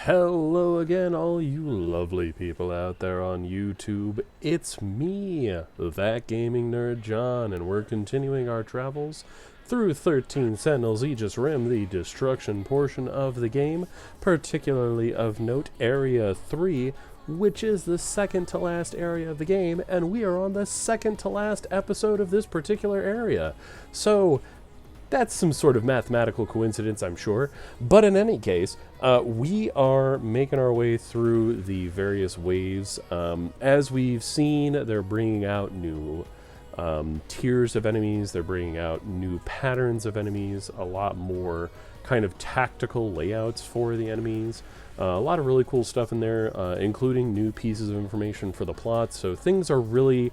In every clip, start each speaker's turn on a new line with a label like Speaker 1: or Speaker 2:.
Speaker 1: Hello again, all you lovely people out there on YouTube. It's me, that gaming nerd John, and we're continuing our travels through 13 Sentinels Aegis Rim, the destruction portion of the game, particularly of note Area 3, which is the second to last area of the game, and we are on the second to last episode of this particular area. So that's some sort of mathematical coincidence, I'm sure. But in any case, we are making our way through the various waves. As we've seen, they're bringing out new tiers of enemies. They're bringing out new patterns of enemies. A lot more kind of tactical layouts for the enemies. A lot of really cool stuff in there, including new pieces of information for the plot. So things are really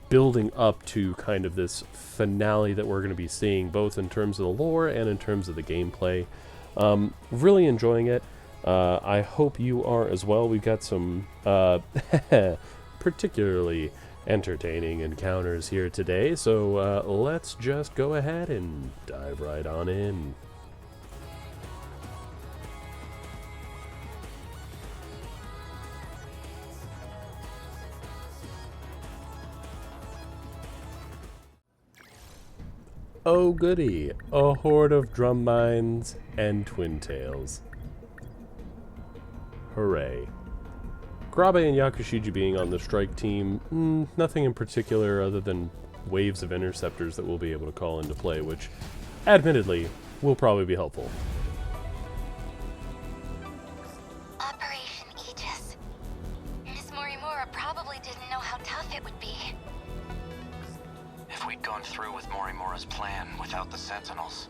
Speaker 1: building up to kind of this finale that we're going to be seeing, both in terms of the lore and in terms of the gameplay. Really enjoying it. I hope you are as well. We've got some particularly entertaining encounters here today, so let's just go ahead and dive right on in. Oh goody, a horde of drum mines and twin tails. Hooray. Karabe and Yakushiji being on the strike team, nothing in particular other than waves of interceptors that we'll be able to call into play, which, admittedly, will probably be helpful.
Speaker 2: Operation Aegis. Miss Morimura probably didn't know how tough it would be.
Speaker 3: If we'd gone through with Morimura's plan without the Sentinels,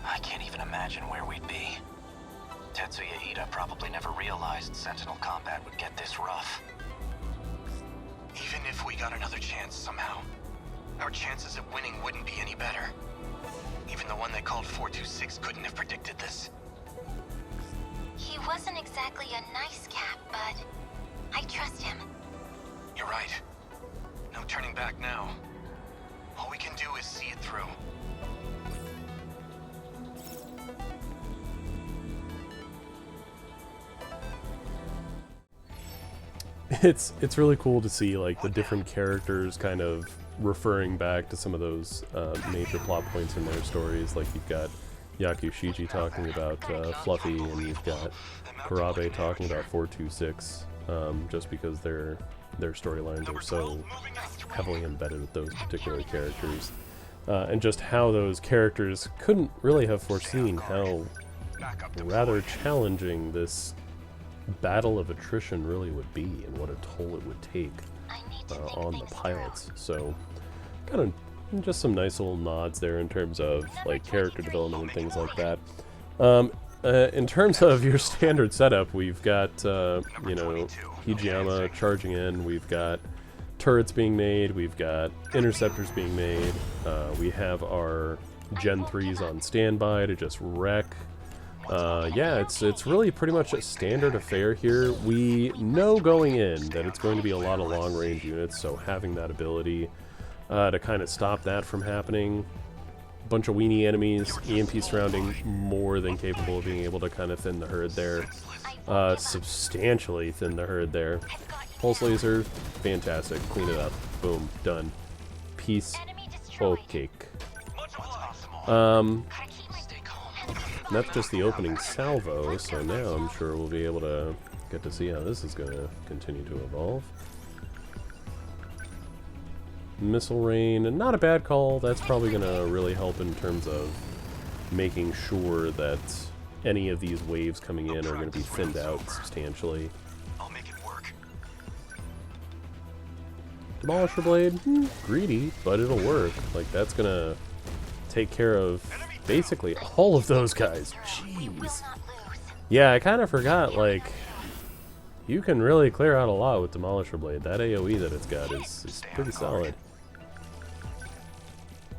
Speaker 3: I can't even imagine where we'd be. Tetsuya Ida probably never realized Sentinel combat would get this rough. Even if we got another chance somehow, our chances of winning wouldn't be any better. Even the one they called 426 couldn't have predicted this.
Speaker 2: He wasn't exactly a nice cat, but I trust him.
Speaker 3: You're right. No turning back now. All we can do is see it through.
Speaker 1: It's really cool to see like the different characters kind of referring back to some of those major plot points in their stories. Like you've got Yakushiji talking about Fluffy, and you've got Karabe talking about 426, just because their storylines are so heavily embedded with those particular characters, and just how those characters couldn't really have foreseen how rather challenging this battle of attrition really would be, and what a toll it would take on the pilots. So kind of just some nice little nods there in terms of like character development and things like that. In terms of your standard setup, we've got you know, Hijiyama charging in, we've got turrets being made, we've got interceptors being made, we have our Gen 3s on standby to just wreck. Yeah, it's really pretty much a standard affair here. We know going in that it's going to be a lot of long-range units, so having that ability to kind of stop that from happening. Bunch of weenie enemies, EMP surrounding, more than capable of being able to kind of thin the herd there. Substantially thin the herd there. Pulse laser, fantastic. Clean it up. Boom. Done. Piece of cake. That's just the opening salvo, so now I'm sure we'll be able to get to see how this is going to continue to evolve. Missile rain, not a bad call. That's probably going to really help in terms of making sure that any of these waves coming in are going to be thinned out substantially.
Speaker 3: I'll make it work.
Speaker 1: Demolisher blade, greedy, but it'll work. Like, that's going to take care of basically all of those guys. Jeez. Yeah, I kind of forgot, like, you can really clear out a lot with Demolisher Blade. That AoE that it's got is pretty solid.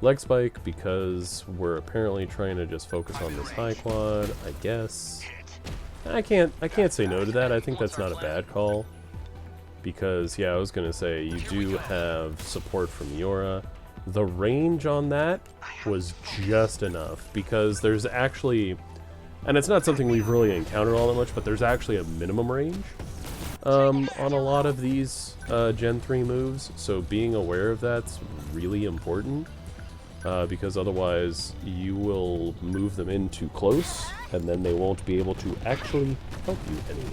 Speaker 1: Leg Spike, because we're apparently trying to just focus on this high quad, I guess. I can't say no to that. I think that's not a bad call. Because, yeah, I was going to say, you do have support from Miura. The range on that was just enough, because there's actually And it's not something we've really encountered all that much, but there's actually a minimum range on a lot of these Gen 3 moves, so being aware of that's really important, because otherwise you will move them in too close, and then they won't be able to actually help you any.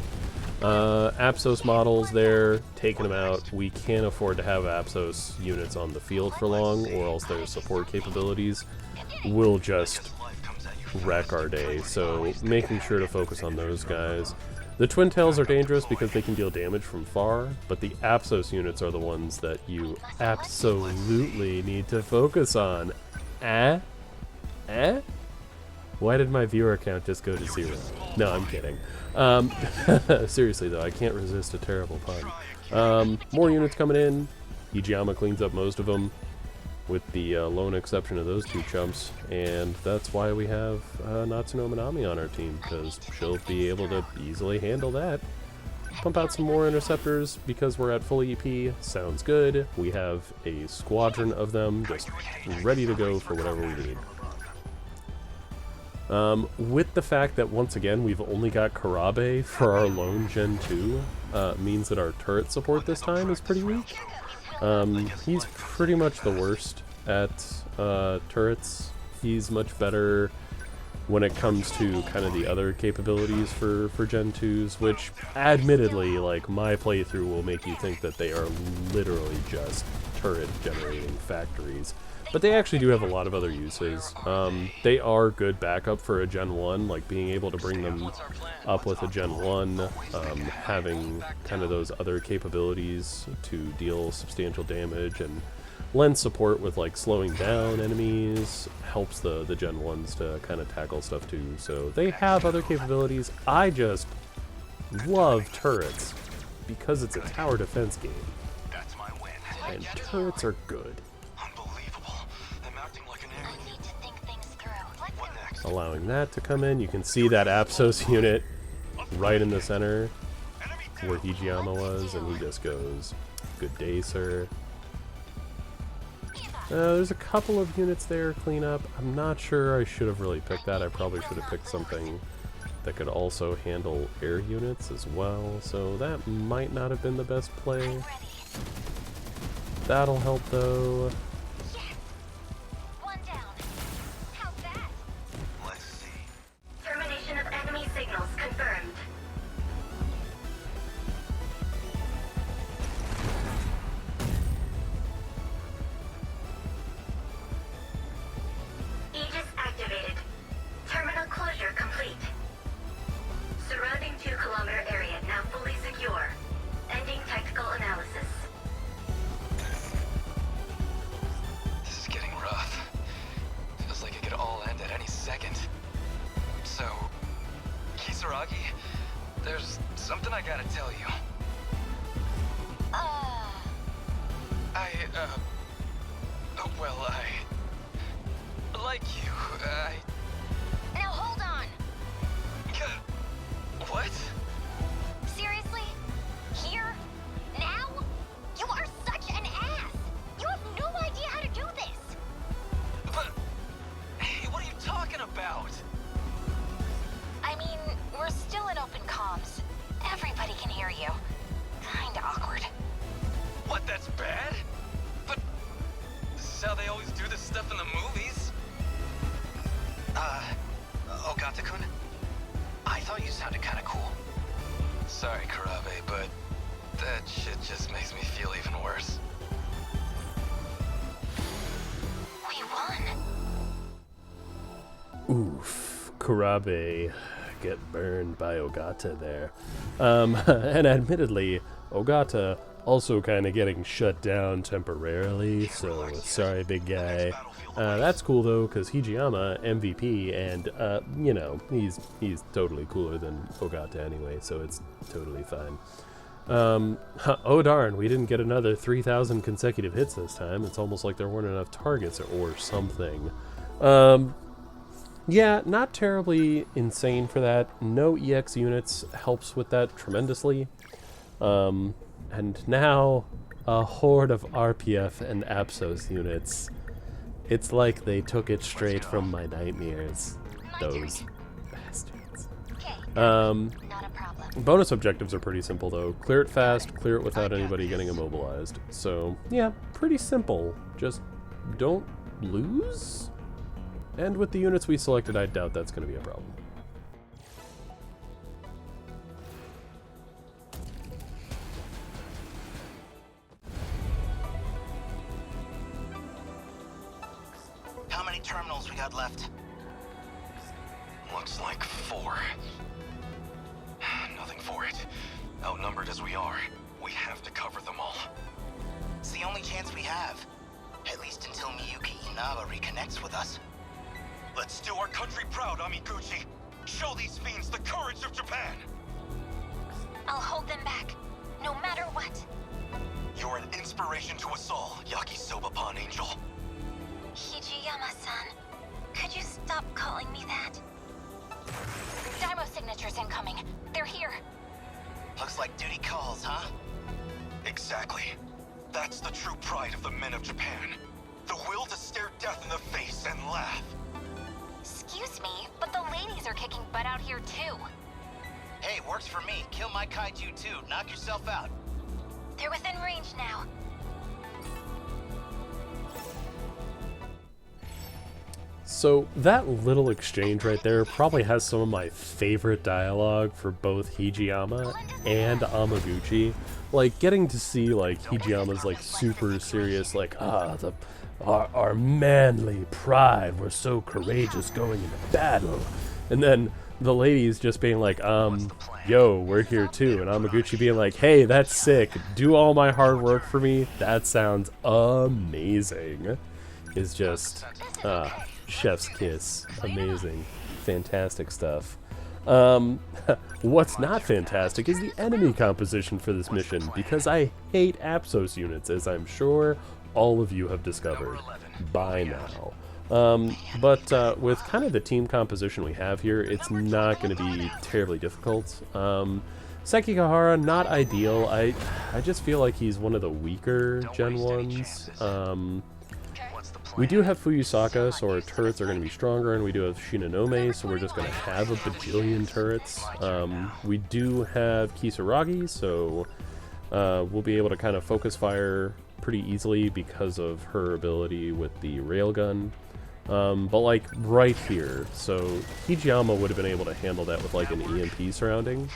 Speaker 1: Apsos models there, taking them out. We can't afford to have Apsos units on the field for long, or else their support capabilities will just wreck our day, so making sure to focus on those guys. The Twin Tails are dangerous because they can deal damage from far, but the Apsos units are the ones that you absolutely need to focus on. Eh? Why did my viewer count just go to 0? No, I'm kidding. Seriously though, I can't resist a terrible pun. More units coming in. Hijiyama cleans up most of them, with the lone exception of those two chumps, and that's why we have Natsuno Minami on our team, because she'll be able to easily handle that. Pump out some more interceptors because we're at full EP. Sounds good. We have a squadron of them just ready to go for whatever we need. With the fact that, once again, we've only got Karabe for our lone Gen 2, means that our turret support this time is pretty weak. He's pretty much the worst at turrets. He's much better when it comes to kind of the other capabilities for Gen 2s, which, admittedly, like, my playthrough will make you think that they are literally just turret-generating factories. But they actually do have a lot of other uses. They are good backup for a Gen 1, like being able to bring them up with a Gen 1, having kind of those other capabilities to deal substantial damage and lend support with like slowing down enemies, helps the Gen 1s to kind of tackle stuff too. So they have other capabilities. I just love turrets because it's a tower defense game. And turrets are good. Allowing that to come in. You can see that Apsos unit right in the center where Hijiyama was, and he just goes, "Good day, sir." There's a couple of units there, clean up. I'm not sure I should have really picked that. I probably should have picked something that could also handle air units as well, so that might not have been the best play. That'll help though.
Speaker 2: Aegis activated. Terminal closure complete. Surrounding 2-kilometer area now fully secure. Ending tactical analysis.
Speaker 3: This is getting rough. Feels like it could all end at any second. So, Kisaragi, there's something I gotta tell you. I like you.
Speaker 2: Now hold on.
Speaker 3: What?
Speaker 2: Seriously? Here? Now? You are such an ass! You have no idea how to do this!
Speaker 3: But, hey, what are you talking about?
Speaker 2: I mean, we're still in open comms. Everybody can hear you. Kinda awkward.
Speaker 3: What, that's bad? But this is how they always do this stuff in the movies. Ogata-kun? I thought you sounded kinda cool. Sorry, Karabe, but that shit just makes me feel even worse.
Speaker 2: We won.
Speaker 1: Oof, Karabe get burned by Ogata there. And admittedly, Ogata also kind of getting shut down temporarily, so sorry, big guy. That's cool though, because Hijiyama, MVP, and you know, he's totally cooler than Ogata anyway, so it's totally fine. Oh darn, we didn't get another 3,000 consecutive hits this time. It's almost like there weren't enough targets or something. Yeah, not terribly insane for that. No EX units helps with that tremendously. And now, a horde of RPF and Apsos units. It's like they took it straight from my nightmares. Those bastards.
Speaker 2: Not a problem.
Speaker 1: Bonus objectives are pretty simple though. Clear it fast, clear it without anybody getting immobilized. So yeah, pretty simple. Just don't lose? And with the units we selected, I doubt that's going to be a problem.
Speaker 3: How many terminals we got left? Looks like 4. Nothing for it. Outnumbered as we are, we have to cover them all. It's the only chance we have. At least until Miyuki Inaba reconnects with us. Let's do our country proud, Amiguchi. Show these fiends the courage of Japan.
Speaker 2: I'll hold them back, no matter what.
Speaker 3: You're an inspiration to us all, Yakisoba-pan Angel.
Speaker 2: Hijiyama-san, could you stop calling me that? Daimo signatures incoming. They're here.
Speaker 3: Looks like duty calls, huh? Exactly. That's the true pride of the men of Japan. The will to stare death in the face and laugh.
Speaker 2: Excuse me, but the ladies are kicking butt out here too.
Speaker 3: Hey, works for me. Kill my kaiju too. Knock yourself out.
Speaker 2: They're within range now.
Speaker 1: So that little exchange right there probably has some of my favorite dialogue for both Hijiyama and Amaguchi. Like getting to see like Hijiyama's like super serious, like our manly pride, we're so courageous going into battle, and then the ladies just being like, yo, we're here too, and Amaguchi being like, hey, that's sick, do all my hard work for me, that sounds amazing. Is just chef's kiss. Amazing. Fantastic stuff. What's not fantastic is the enemy composition for this mission, because I hate Apsos units, as I'm sure all of you have discovered by now. But with kind of the team composition we have here, it's not going to be terribly difficult. Sekigahara, not ideal. I just feel like he's one of the weaker Gen 1s. We do have Fuyusaka, so our turrets are going to be stronger, and we do have Shinonome, so we're just going to have a bajillion turrets. We do have Kisaragi, so we'll be able to kind of focus fire pretty easily because of her ability with the railgun. But like right here, so Hijiyama would have been able to handle that with like an EMP surrounding,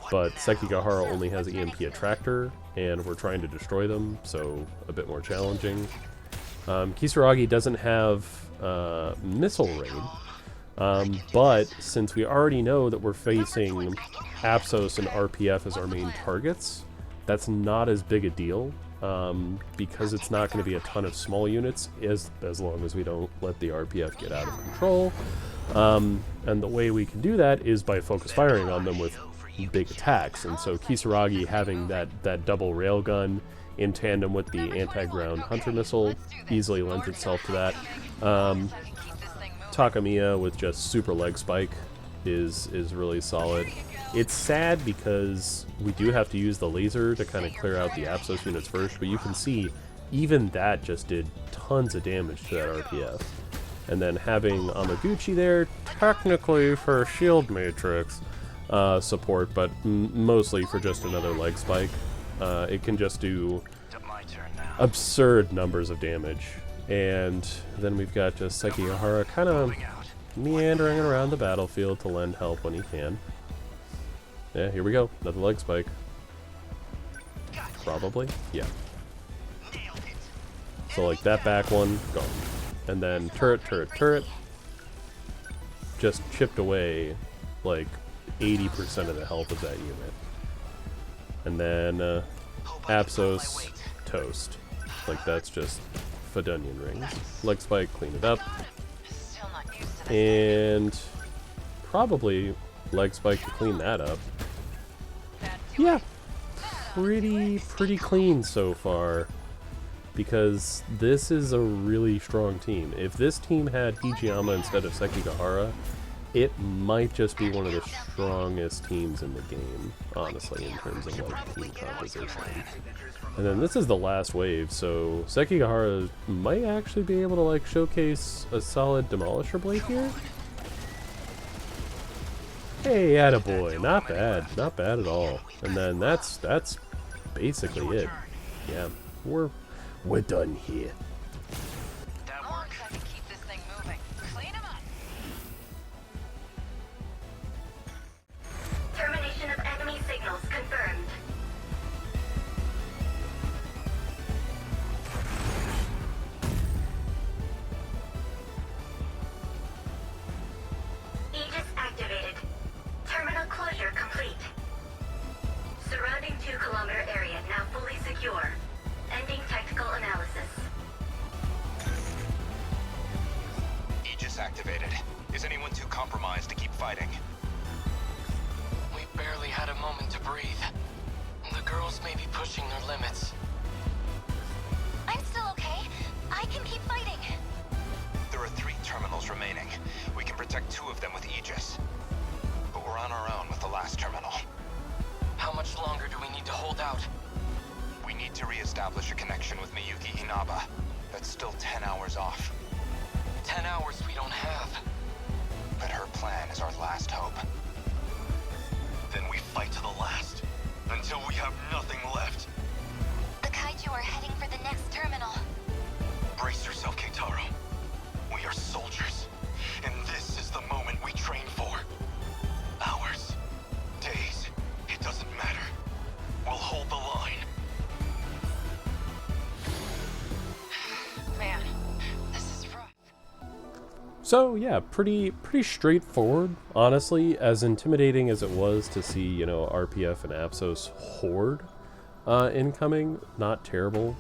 Speaker 1: but Sekigahara only has EMP attractor, and we're trying to destroy them, so a bit more challenging. Kisaragi doesn't have missile raid, but since we already know that we're facing Apsos and RPF as our main targets, that's not as big a deal, because it's not going to be a ton of small units as long as we don't let the RPF get out of control. And the way we can do that is by focus firing on them with big attacks, and so Kisaragi having that double railgun in tandem with the anti-ground hunter missile easily lends itself to that. Takamiya with just super leg spike is really solid. It's sad because we do have to use the laser to kind of clear out the Apsos units first, but you can see even that just did tons of damage to that RPF. And then having Amaguchi there, technically for shield matrix support, but mostly for just another leg spike. It can just do absurd numbers of damage. And then we've got just Sekigahara kind of meandering around the battlefield to lend help when he can. Yeah, here we go. Another leg spike. Probably. Yeah. So like that back one, gone. And then turret, turret, turret. Just chipped away like 80% of the health of that unit. And then Apsos, toast. Like that's just Fadunian rings. Leg spike, clean it up. And probably leg spike to clean that up. Yeah, pretty clean so far, because this is a really strong team. If this team had Hijiyama instead of Sekigahara, it might just be one of the strongest teams in the game, honestly, in terms of like team composition. And then this is the last wave, so Sekigahara might actually be able to like showcase a solid Demolisher Blade here. Hey, attaboy. Not bad. Not bad at all. And then that's basically it. Yeah, we're done here.
Speaker 3: That
Speaker 4: Long
Speaker 3: work?
Speaker 4: as I can keep this thing moving. Clean 'em up.
Speaker 2: Termination of enemy signals confirmed. Aegis activated. Terminal closure complete. Surrounding 2-kilometer area now fully secure. Ending tactical analysis.
Speaker 3: Aegis activated. Is anyone too compromised to keep fighting?
Speaker 5: We barely had a moment to breathe. The girls may be pushing their limits.
Speaker 2: I'm still okay. I can keep fighting.
Speaker 3: There are 3 terminals remaining. We can protect 2 of them with Aegis. But we're on our own with the last terminal.
Speaker 5: How much longer do we need to hold out?
Speaker 3: We need to re-establish a connection with Miyuki Inaba. That's still 10 hours off.
Speaker 5: 10 hours we don't have.
Speaker 3: But her plan is our last hope. Then we fight to the last. Until we have nothing left.
Speaker 2: The Kaiju are heading for the next terminal.
Speaker 3: Brace yourself, Keitaro. We are soldiers. And this is the moment we train for. Hours. Days. It doesn't matter. We'll hold the line.
Speaker 4: Man, this is rough.
Speaker 1: So yeah, pretty straightforward, honestly. As intimidating as it was to see, you know, RPF and Apsos horde incoming, not terrible.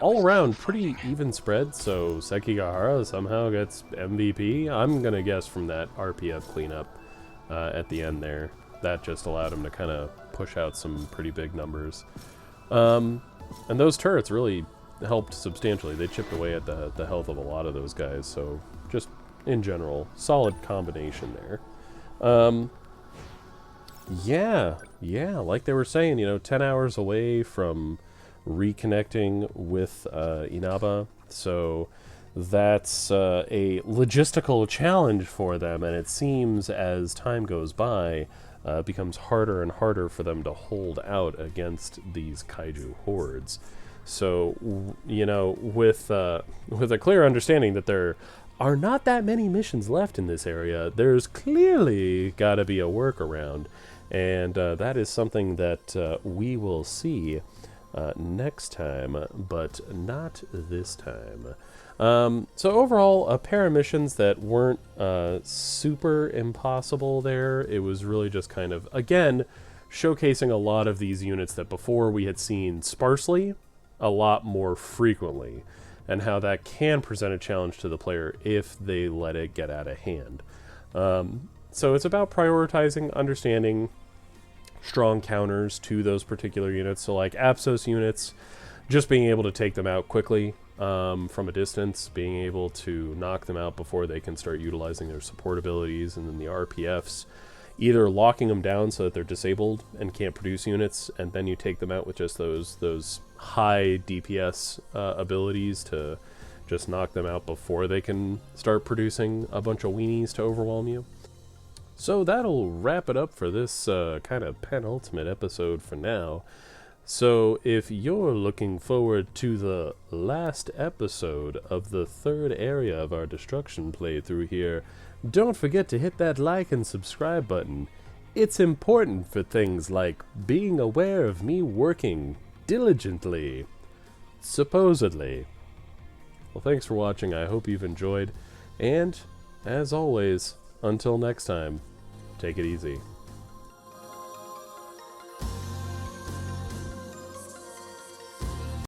Speaker 1: All around, pretty even spread. So Sekigahara somehow gets MVP. I'm gonna guess from that RPF cleanup at the end there. That just allowed him to kind of push out some pretty big numbers. And those turrets really helped substantially. They chipped away at the health of a lot of those guys. So just in general, solid combination there. Yeah, like they were saying, you know, 10 hours away from reconnecting with Inaba, so that's a logistical challenge for them, and it seems as time goes by, it becomes harder and harder for them to hold out against these Kaiju hordes. So, you know, with a clear understanding that there are not that many missions left in this area, there's clearly got to be a workaround. And that is something that we will see next time, but not this time. So overall, a pair of missions that weren't super impossible there. It was really just kind of, again, showcasing a lot of these units that before we had seen sparsely, a lot more frequently, and how that can present a challenge to the player if they let it get out of hand. So it's about prioritizing, understanding strong counters to those particular units. So like Apsos units, just being able to take them out quickly from a distance, being able to knock them out before they can start utilizing their support abilities, and then the RPFs, either locking them down so that they're disabled and can't produce units, and then you take them out with just those high DPS abilities to just knock them out before they can start producing a bunch of weenies to overwhelm you. So that'll wrap it up for this kind of penultimate episode for now. So if you're looking forward to the last episode of the 3rd area of our destruction playthrough here, don't forget to hit that like and subscribe button. It's important for things like being aware of me working diligently. Supposedly. Well, thanks for watching. I hope you've enjoyed. And, as always, until next time, take it easy.